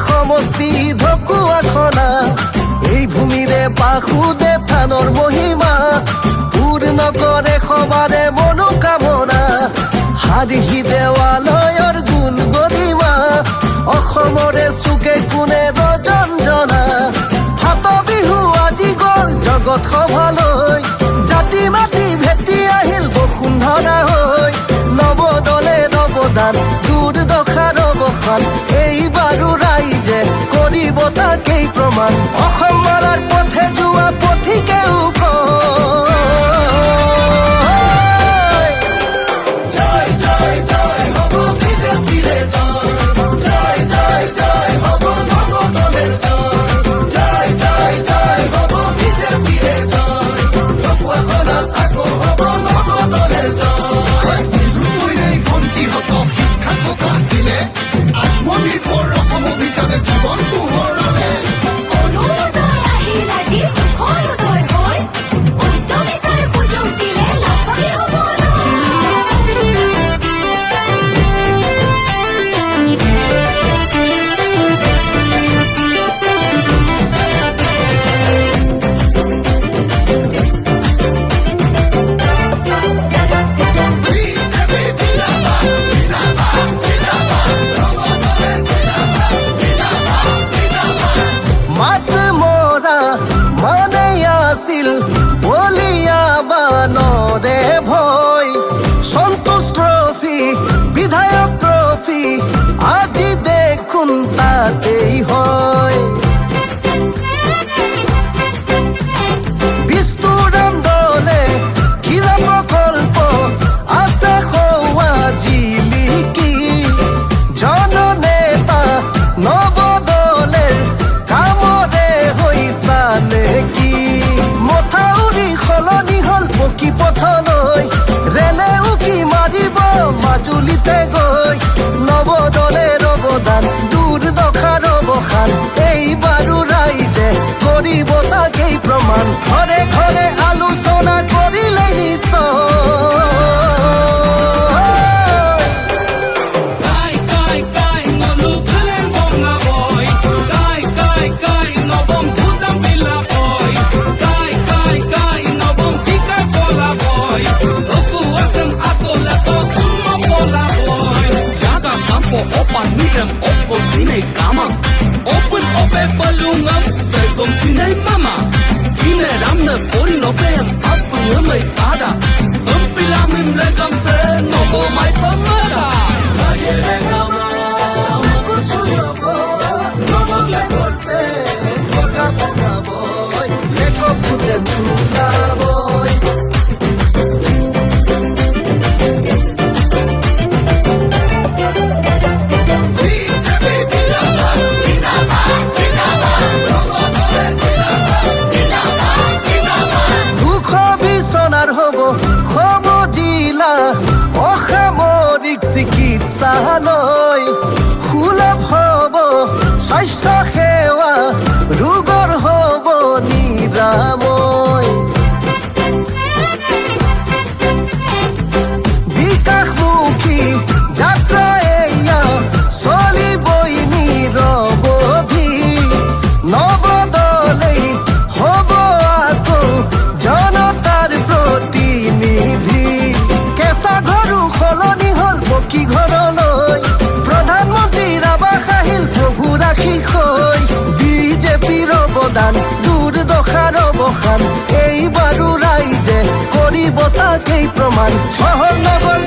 সমষ্টি ঢকুৱাখনা এই ভূমিৰে বাসুদেৱ থানৰ মহিমা পূৰ্ণ কৰে সবাৰে মনোকামনা হাদিহি দেৱালয়ৰ গুণ গৰিমা অসমৰে চুকে কোণে ৰজঞ্জনা ফাট বিহু আজি গ'ল জগত সভালৈ জাতি মাতি ভেটি আহিল বসুন্ধৰা হৈ নৱদলে নৱদান দুৰ্দশাৰ অৱসান এইবাৰো ৰাইজে কৰিব তাকেই প্ৰমাণ অসম মাৰাৰ পথে যোৱা পথিকেও কয় জয় জয় জয় হ'ব বিজেপিৰে জয় জয় জয় জয় হ'ব নৱদলেৰ জয় জয় জয় হ'ব বিজেপিৰে জয় ঢকুৱাখনাত আকৌ হ'ব নৱদলেৰ জয় ভণ্টিহঁতক শিক্ষা থকা দিলে আত্মনিৰ্ভৰ অসম অভিযানে জীৱন পোহৰালে অৰুণোদয় আহিল আজি সুখৰোদয় হৈ উদ্যমিতাৰ সুযোগ দিলে লাভৱান বলিয়া বানৰে ভয় সন্তোষ ট্ৰফি বিধায়ক ট্ৰফি আজি দেখোন তাতেই হয় বিষ্ণুৰাম দলে ক্ৰীড়া প্ৰকল্প আছে সৌৱা জিলিকি জননেতা নৱদলেৰ কামৰে হৈছা নেকি মথাউৰি সলনি হল পকী পথলৈ ৰেলে উকি মাৰিব মাজুলীতে গৈ নৱদলেৰ অৱদান দুৰ্দশাৰ অৱসান এইবাৰো ৰাইজে কৰিব তাকেই প্ৰমাণ ঘৰে ঘৰে আলোচনা কৰিলে নিশ্চয় Open miram, open sinay kama. Open ope balungam, segom sinay mama. Kine ramna pori no pem, apung may pada. Umpilamim regam se, no go may pamada. Raje regama, maguchuyo bo, no go legor se, koka koka boy, leko pute tuna boy. অসামৰিক চিকিৎসালয় সুলভ হ'ব স্বাস্থ্য সেৱা ৰোগৰ হ'ব নিৰাময় বিকাশমুখী যাত্ৰা এয়া চলিবই নিৰৱধি নৱদলেই হ'ব আকৌ জনতাৰ প্ৰতিনিধি কেঁচা ঘৰো সলনি হল পকী ঘৰলৈ প্ৰধানমন্ত্ৰীৰ আৱাস আহিল প্ৰভু ৰাখি হৈ বিজেপিৰ অৱদান দুৰ্দশাৰ অৱসান এইবাৰো ৰাইজে কৰিব তাকেই প্ৰমাণ চহৰ নগৰ